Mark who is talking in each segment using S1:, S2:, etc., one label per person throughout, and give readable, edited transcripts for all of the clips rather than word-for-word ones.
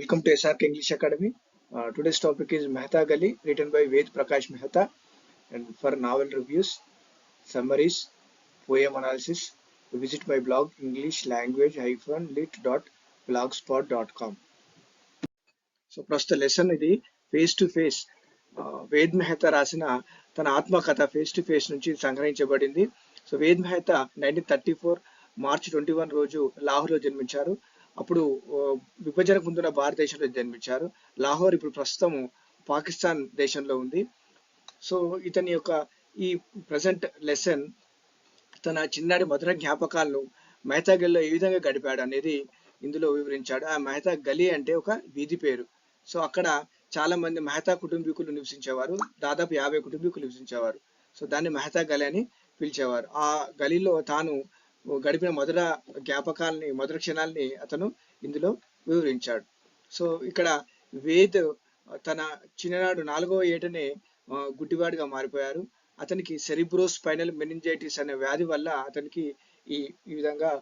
S1: Welcome to SRK English Academy. Today's topic is Mehta Gali, written by Ved Prakash Mehta. And for novel reviews, summaries, poem analysis, visit my blog englishlanguage-lit.blogspot.com. So ప్రస్తుత lesson ఇది face to face. Ved Mehta రాసిన తన ఆత్మకథ face to face నుంచి సంగ్రహించబడింది. So Ved Mehta 1934 మార్చి 21 రోజు లాహోర్లో జన్మించారు. అప్పుడు విభజనకు ముందున్న భారతదేశంలో జన్మించారు. లాహోర్ ఇప్పుడు ప్రస్తుతం పాకిస్తాన్ దేశంలో ఉంది. సో ఇతని యొక్క ఈ ప్రజెంట్ లెసన్ తన చిన్నారి మధుర జ్ఞాపకాలను మెహతా గలీలో ఏ విధంగా గడిపాడు అనేది ఇందులో వివరించాడు. ఆ మెహతా గలీ అంటే ఒక వీధి పేరు. సో అక్కడ చాలా మంది మెహతా కుటుంబీకులు నివసించేవారు. దాదాపు 50 కుటుంబీకులు నివసించేవారు. సో దాన్ని మెహతా గలీ అని పిలిచేవారు. ఆ గలీలో తాను గడిపిన మధుర క్షణాలని అతను ఇందులో వివరించాడు. సో ఇక్కడ వేద్ తన చిన్ననాడు 4వ ఏటనే గుడ్డివాడిగా మారిపోయారు. అతనికి సెరిబ్రో స్పైనల్ మెనింజైటిస్ అనే వ్యాధి వల్ల అతనికి ఈ విధంగా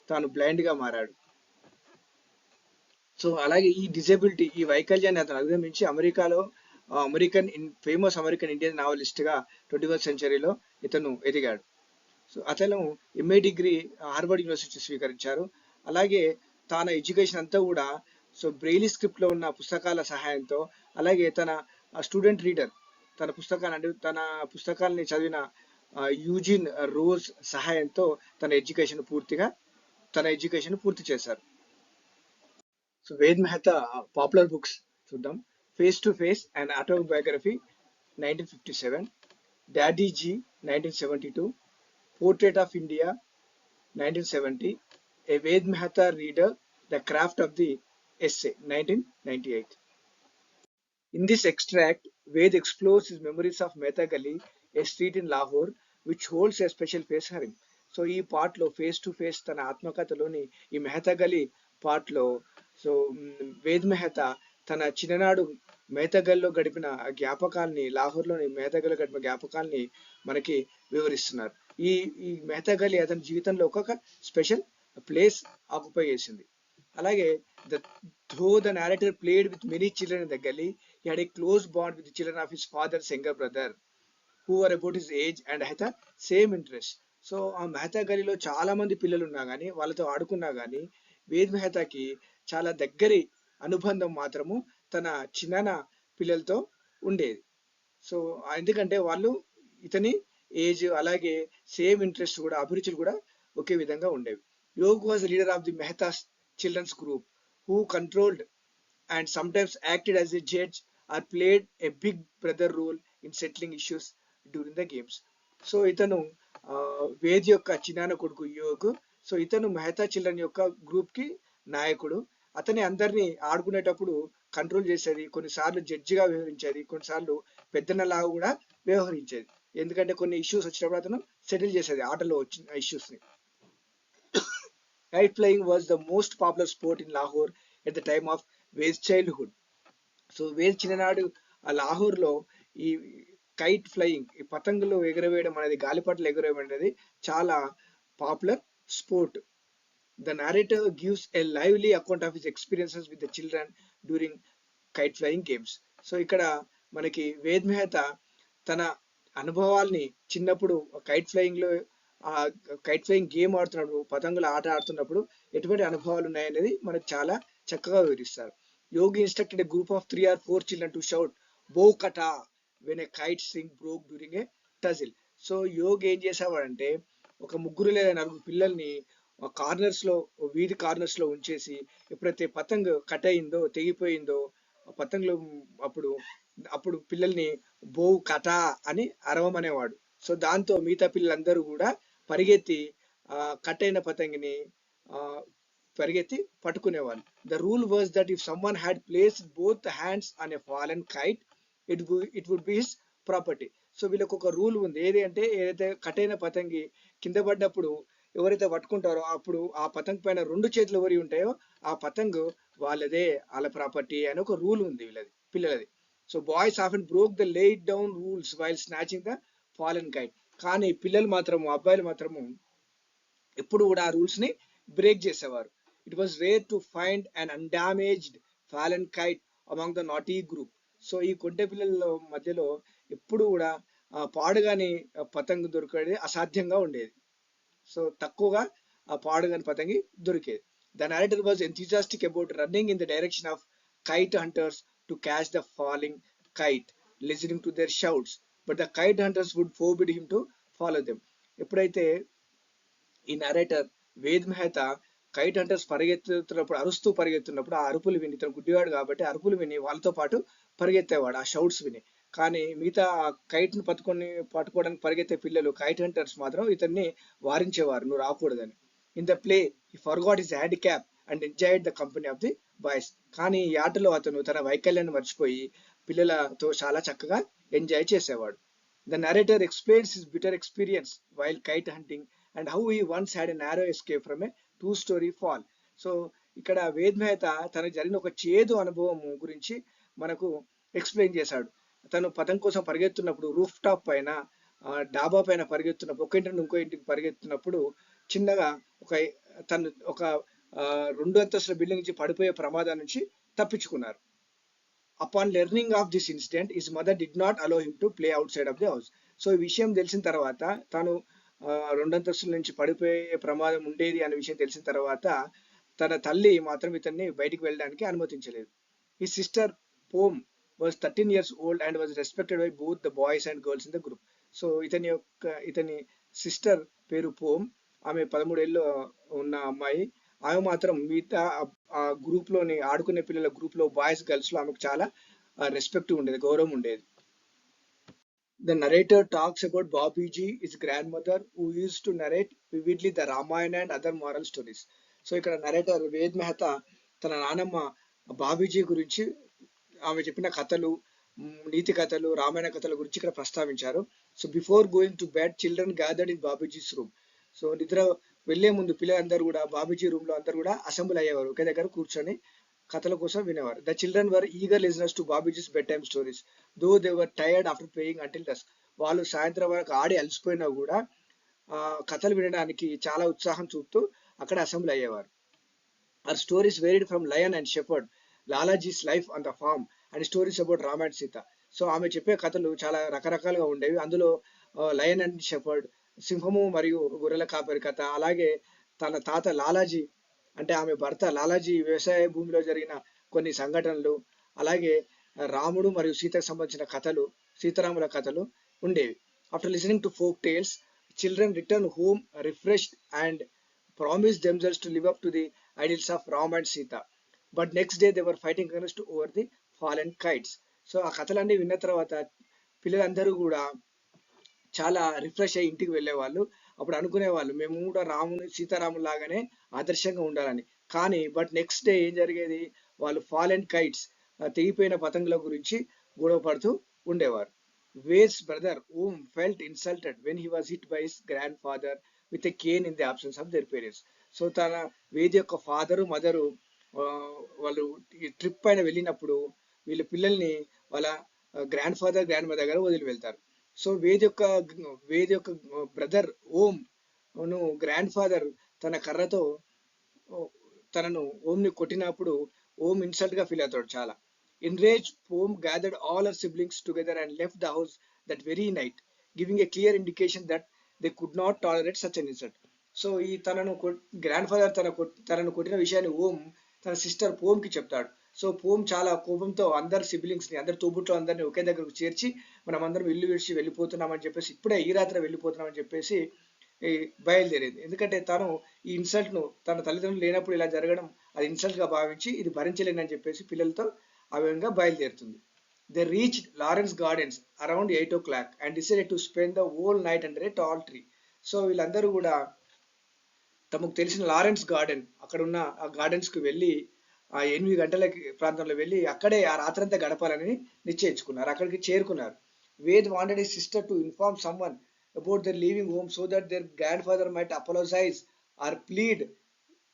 S1: తాను బ్లైండ్ గా మారాడు. సో అలాగే ఈ డిజబిలిటీ, ఈ వైకల్యాన్ని అతను అధిగమించి అమెరికాలో ఫేమస్ అమెరికన్ ఇండియన్ నావలిస్ట్ గా 21వ సెంచరీలో ఇతను ఎదిగాడు. సో అతను ఎంఏ డిగ్రీ హార్వర్డ్ యూనివర్సిటీ స్వీకరించారు. అలాగే తన ఎడ్యుకేషన్ అంతా కూడా సో బ్రెయిలీ స్క్రిప్ట్ లో ఉన్న పుస్తకాల సహాయంతో, అలాగే తన స్టూడెంట్ రీడర్ తన పుస్తకాలని చదివిన యూజిన్ రోజ్ సహాయంతో తన ఎడ్యుకేషన్ పూర్తి చేశారు. So Ved Mehta popular books చూద్దాం. Face to face and autobiography 1957, daddy ji 1972, portrait of India 1970, a Ved Mehta reader, the craft of the essay 1998. In this extract, Ved explores his memories of Mehta Gali, a street in Lahore, which holds a special place for him. So ఈ part లో face to face తన ఆత్మకథలోని ఈ మెహతా గలీ part లో so Ved Mehta తన చిన్ననాడు మెహతా గలీలో గడిపిన జ్ఞాపకాల్ని, లాహోర్లోని మెహతా గలీలో గడిపిన జ్ఞాపకాల్ని మనకి వివరిస్తున్నారు. ఈ మెహతా గలీ అతని జీవితంలో ఒక్కొక్క స్పెషల్ ప్లేస్ ఆక్యుపై చేసింది. అలాగే though the narrator played with many children in the gully, he had a close bond with the children of his father's younger brother, who were about his age and had the same interest. So ఆ మెహతా గలీలో చాలా మంది పిల్లలు ఉన్నా కానీ, వాళ్ళతో ఆడుకున్నా కానీ, వేద్ మెహతాకి చాలా దగ్గరి అనుబంధం మాత్రము తన చిన్న పిల్లలతో ఉండేది. సో ఎందుకంటే వాళ్ళు ఇతని ఏజ్, అలాగే సేమ్ ఇంట్రెస్ట్ కూడా, అభిరుచులు కూడా ఒకే విధంగా ఉండేవి. Yog was leader of the Mehtas children's group, who controlled and sometimes acted as a judge or played a big brother role in settling issues during the games. So ఇతను వేద్ యొక్క చిన్నాన కొడుకు యోగ్. సో ఇతను మెహతా చిల్డ్రన్ యొక్క గ్రూప్ కి నాయకుడు. అతని అందరినీ ఆడుకునేటప్పుడు కంట్రోల్ చేసేది, కొన్నిసార్లు జడ్జిగా వ్యవహరించేది, కొన్నిసార్లు పెద్దనలాగా కూడా వ్యవహరించేది. ఎందుకంటే కొన్ని ఇష్యూస్ వచ్చినప్పుడు అతను సెటిల్ చేసేది ఆటలో వచ్చిన ఇష్యూస్ ని. Kite flying was the most popular sport in Lahore at the time of Ved's childhood. So Ved చిన్ననాడు ఆ లాహోర్ లో ఈ కైట్ ఫ్లయింగ్, ఈ పతంగులు ఎగరవేయడం అనేది, గాలిపటలు ఎగరవేయడం అనేది చాలా popular sport. The narrator gives a lively account of his experiences with the children during kite flying games. So ఇక్కడ మనకి వేద్ మెహతా తన అనుభవాల్ని చిన్నప్పుడు కైట్ ఫ్లయింగ్ గేమ్ ఆడుతున్నప్పుడు, పతంగుల ఆట ఆడుతున్నప్పుడు ఎటువంటి అనుభవాలు ఉన్నాయనేది మనకు చాలా చక్కగా వివరిస్తారు. Yogi instructed a group of 3 or 4 children to shout బో కటా when a kite string broke during a tussle. So Yog ఏం చేసేవాడంటే ఒక 3 లేదా 4 పిల్లల్ని వీధి కార్నర్స్ లో ఉంచేసి, ఎప్పుడైతే పతంగ్ కట్ అయిందో, తెగిపోయిందో పతంగులు, అప్పుడు పిల్లల్ని బో కటా అని అరవమనేవాడు. సో దాంతో మిగతా పిల్లలందరూ కూడా పరిగెత్తి కట్ అయిన పతంగిని పట్టుకునేవాళ్ళు. The rule was that if someone had placed both hands on a fallen kite, it would be his property. So వీళ్ళకి ఒక రూల్ ఉంది. ఏదైతే కట్ అయిన పతంగి కింద పడ్డప్పుడు ఎవరైతే పట్టుకుంటారో అప్పుడు ఆ పతంగ్ పైన 2 చేతులు ఎవరి ఉంటాయో ఆ పతంగ్ వాళ్ళ ప్రాపర్టీ అని ఒక రూల్ ఉంది పిల్లలది. So boys often broke the laid down rules while snatching the fallen kite. కానీ అబ్బాయిలు మాత్రము ఎప్పుడు కూడా ఆ రూల్స్ ని బ్రేక్ చేసేవారు. It was rare to find an undamaged fallen kite among the naughty group. So ఈ కొంటె పిల్లల మధ్యలో ఎప్పుడు కూడా పాడుగాని పతంగి దొరికేది అసాధ్యంగా ఉండేది. సో తక్కువగా ఆ పాడుగాని పతంగి దొరికేది. The narrator was enthusiastic about running in the direction of kite hunters to catch the falling kite, listening to their shouts, but the kite hunters would forbid him to follow them. ఎప్పుడైతే ఈ narrator Ved Mehta kite hunters పరిగెత్తుతున్నప్పుడు అరుస్తూ పరిగెత్తున్నప్పుడు ఆ అరుపులు విని, ఇతను గుడ్డివాడు కాబట్టి అరుపులు విని వాళ్ళతో పాటు పరిగెత్తేవాడు ఆ షౌట్స్ విని. కానీ మిగతా కైట్ ను పట్టుకోవడానికి పరిగెత్తే పిల్లలు కైట్ హంటర్స్ మాత్రం ఇతన్ని వారించేవారు, నువ్వు రాకూడదని. In the play he forgot his handicap and enjoyed the company of the boys. కానీ ఈ ఆటలో అతను తన వైకల్యాన్ని మర్చిపోయి పిల్లలతో చాలా చక్కగా ఎంజాయ్ చేసేవాడు. The narrator explains his bitter experience while kite hunting and how he once had a narrow escape from a two-story fall. So ఇక్కడ వేద్ మెహతా తనకు జరిగిన ఒక చేదు అనుభవం గురించి మనకు ఎక్స్ప్లెయిన్ చేశాడు. తను పతం కోసం పరిగెత్తున్నప్పుడు రూఫ్ టాప్ పైన డాబా పైన పరిగెత్తున్నప్పుడు ఒక ఇంటి నుండి ఇంకో ఇంటికి పరిగెత్తున్నప్పుడు చిన్నగా తను ఒక 2 అంతస్తుల బిల్డింగ్ నుంచి పడిపోయే ప్రమాదం నుంచి తప్పించుకున్నారు. Upon learning of this incident, his mother did not allow him to play outside of the house. So ఈ విషయం తెలిసిన తర్వాత, తాను 2 అంతస్తుల నుంచి పడిపోయే ప్రమాదం ఉండేది అనే విషయం తెలిసిన తర్వాత తన తల్లి మాత్రం ఇతన్ని బయటికి వెళ్ళడానికి అనుమతించలేదు. His sister Pom was 13 years old and was respected by both the boys and girls in the group. So ఇతని సిస్టర్ పేరు పోమ్, ఆమె 13 ఏళ్ళు ఉన్న అమ్మాయి. ఆమె మాత్రం మిగతా ఆ గ్రూప్ లోని ఆడుకునే పిల్లల గ్రూప్ లో బాయ్స్ గర్ల్స్ లో ఆమెకు చాలా రెస్పెక్ట్ ఉండేది, గౌరవం ఉండేది. The narrator talks about Babiji, his grandmother, who used to narrate vividly the Ramayana and other moral stories. So ఇక్కడ నరేటర్ వేద్ మెహతా తన నానమ్మ బాబీజీ గురించి ఆమె చెప్పిన కథలు, నీతి కథలు, రామాయణ కథల గురించి ఇక్కడ ప్రస్తావించారు. So before going to bed children gathered in Babiji's room. So నిద్ర వెళ్లే ముందు పిల్లలందరూ కూడా బాబీజీ రూమ్ లో అందరూ కూడా అసెంబ్లీ అయ్యేవారు, ఒకే దగ్గర కూర్చొని కథల కోసం వినేవారు. The children were eager listeners to Babiji's bedtime stories though they were tired after playing until dusk. వాళ్ళు సాయంత్రం వరకు ఆడి అలసిపోయినా కూడా కథలు వినడానికి చాలా ఉత్సాహం చూపుతూ అక్కడ అసెంబ్లీ అయ్యేవారు. Our stories varied from lion and shepherd, Lalaji's life on the farm and stories about Ram and Sita. So ఆమె చెప్పే కథలు చాలా రకరకాలుగా ఉండేవి. అందులో లయన్ అండ్ షెఫర్డ్, సింహము మరియు గొర్రెల కాపరి కథ, అలాగే తన తాత లాలాజీ అంటే ఆమె భర్త లాలాజీ వ్యవసాయ భూమిలో జరిగిన కొన్ని సంఘటనలు, అలాగే రాముడు మరియు సీతకు సంబంధించిన కథలు, సీతారాముల కథలు ఉండేవి. After listening to folk tales, children return home refreshed and promise themselves to live up to the ideals of Ram and Sita. But next day they were fighting against over the fallen kites. So ఆ కథలన్నీ విన్న తర్వాత పిల్లలందరూ కూడా చాలా refresh అయ్యి ఇంటికి వెళ్ళేవాళ్ళు. అప్పుడు అనుకునేవాళ్ళు మేము కూడా సీతారాములు లాగానే ఆదర్శంగా ఉండాలని. కానీ బట్ నెక్స్ట్ డే ఏం జరిగేది, వాళ్ళు ఫాలెన్ కైట్స్, తెగిపోయిన పతంగుల గురించి గొడవ పడుతూ ఉండేవారు. Ved's brother Om felt insulted when he was hit by his grandfather with a cane in the absence of their parents. So తన వేద్ యొక్క ఫాదరు మదరు వాళ్ళు ఈ ట్రిప్ పైన వెళ్ళినప్పుడు వీళ్ళ పిల్లల్ని వాళ్ళ గ్రాండ్ ఫాదర్ గ్రాండ్ మదర్ దగ్గర వదిలి వెళ్తారు. సో వేద్ యొక్క బ్రదర్ ఓమ్ గ్రాండ్ ఫాదర్ తన కర్రతో తనను ఓం ని కొట్టినప్పుడు ఓం ఇన్సల్ట్ గా ఫీల్ అవుతాడు చాలా. Enraged, Pom gathered all her siblings together and left the house that very night, giving a clear indication that they could not tolerate such an insult. So ఈ grand father తనను కొట్టిన విషయాన్ని ఓం తన sister పోమ్ కి చెప్తాడు. So పోమ్ చాలా కోపంతో అందరి సిబ్లింగ్స్ ని, అందరి తోబుట్లో అందరిని ఒకే దగ్గరకు చేర్చి మనం అందరం ఇల్లు విడిచి వెళ్ళిపోతున్నామని చెప్పేసి, ఇప్పుడే ఈ రాత్రి వెళ్ళిపోతున్నామని చెప్పేసి బయలుదేరింది. ఎందుకంటే తను ఈ ఇన్సల్ట్ ను తన తల్లిదండ్రులు లేనప్పుడు ఇలా జరగడం అది ఇన్సల్ట్ గా భావించి ఇది భరించలేనని చెప్పేసి పిల్లలతో ఆ విధంగా బయలుదేరుతుంది. They reached Lawrence gardens around 8 o'clock and decided to spend the whole night under A tall tree. So వీళ్ళందరూ కూడా తమకు తెలిసిన లారెన్స్ గార్డెన్ అక్కడ ఉన్న ఆ గార్డెన్స్ కు వెళ్ళి ఆ 8 గంటల ప్రాంతంలో వెళ్ళి అక్కడే ఆ రాత్రంతా గడపాలని నిశ్చయించుకున్నారు. అక్కడికి చేరుకున్నారు. Ved wanted his sister to inform someone about their leaving home so that their grandfather might apologize or plead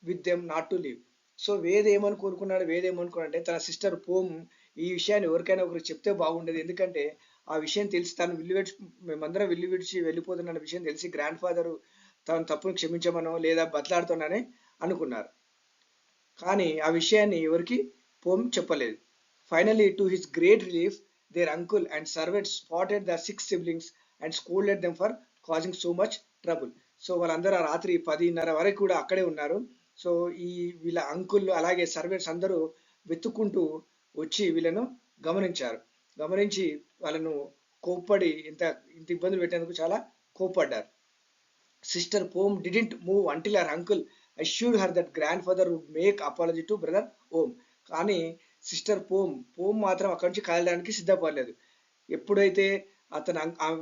S1: with them not to leave. So Ved ఏమనుకున్నాడంటే తన సిస్టర్ పోమ్ ఈ విషయాన్ని ఎవరికైనా ఒకరికి చెప్తే బాగుండేది, ఎందుకంటే ఆ విషయం తెలిసి తను మేమందరం విల్లు విడిచి వెళ్ళిపోతున్న విషయం తెలిసి గ్రాండ్ ఫాదర్ తన తప్పును క్షమించమనో లేదా బతలాడుతున్నానని అనుకున్నారు. కానీ ఆ విషయాన్ని ఎవరికి పోమ్ చెప్పలేదు. Finally to his great relief their uncle and servants spotted the 6 siblings and scolded them for causing so much trouble. So వాళ్ళందరూ ఆ రాత్రి 10:30 వరకు కూడా అక్కడే ఉన్నారు. సో ఈ వీళ్ళ అంకుల్ అలాగే సర్వెంట్స్ అందరూ వెతుక్కుంటూ వచ్చి వీళ్ళను గమనించి వాళ్ళను కోప్పడి ఇంత ఇబ్బందులు పెట్టేందుకు చాలా కోప్పడ్డారు. Sister Pom didn't move until her uncle assured her that grandfather would make apology to brother Om. కానీ సిస్టర్ పోమ్ మాత్రం అక్కడి నుంచి కదలడానికి సిద్ధపడలేదు. ఎప్పుడైతే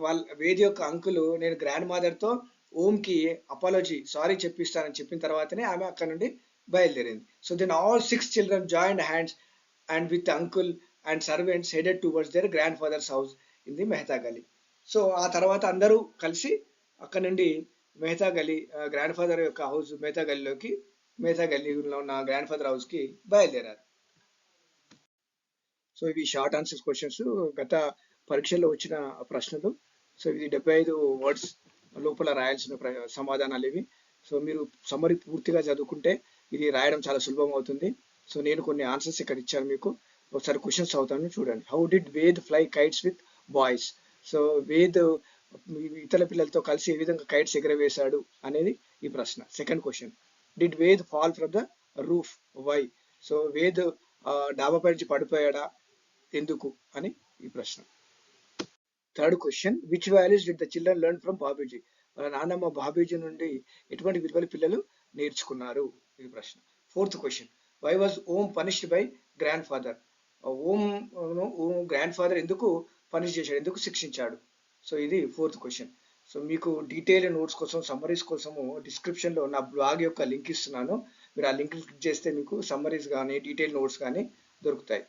S1: వాళ్ళ వేది యొక్క అంకుల్ నేను గ్రాండ్ మదర్తో ఓమ్కి అపాలజీ సారీ చెప్పిస్తానని చెప్పిన తర్వాతనే ఆమె అక్కడ నుండి బయలుదేరింది. So then all 6 children joined hands and with uncle and servants headed towards their grandfather's house in the Mehta Gali. So ఆ తర్వాత అందరూ కలిసి అక్కడ నుండి మెహతా గలీ గ్రాండ్ ఫాదర్ యొక్క హౌస్ మెహతా గల్లీలో ఉన్న గ్రాండ్ ఫాదర్ హౌస్ కి బయలుదేరారు. సో ఇవి షార్ట్ ఆన్సర్స్ క్వశ్చన్స్, గత పరీక్షల్లో వచ్చిన ప్రశ్నలు. సో ఇది 75 వర్డ్స్ లోపల రాయాల్సిన సమాధానాలు ఇవి. సో మీరు సమ్మరీ పూర్తిగా చదువుకుంటే ఇది రాయడం చాలా సులభం అవుతుంది. సో నేను కొన్ని ఆన్సర్స్ ఇక్కడ ఇచ్చాను మీకు. ఒకసారి క్వశ్చన్స్ అవుతాను చూడండి. How did Ved fly kites with boys? So Ved ఇతర పిల్లలతో కలిసి ఏ విధంగా కైట్స్ ఎగరవేశాడు అనేది ఈ ప్రశ్న. Second question, did Ved fall from the roof why? So Ved డాబాపై నుంచి పడిపోయాడా, ఎందుకు అని ఈ ప్రశ్న. Third question, which values did the children learn from Babuji? వాళ్ళ నాన్నమ్మ బాబూజీ నుండి ఎటువంటి విలువలు పిల్లలు నేర్చుకున్నారు? ఇది ప్రశ్న. Fourth question, why was Om punished by grandfather? Om grandfather ఎందుకు పనిష్ చేశాడు, ఎందుకు శిక్షించాడు? సో ఇది ఫోర్త్ క్వశ్చన్. సో మీకు డీటెయిల్ నోట్స్ కోసం, సమ్మరీస్ కోసము డిస్క్రిప్షన్లో నా బ్లాగ్ యొక్క లింక్ ఇస్తున్నాను. మీరు ఆ లింక్ క్లిక్ చేస్తే మీకు సమ్మరీస్ కానీ డీటెయిల్ నోట్స్ కానీ దొరుకుతాయి.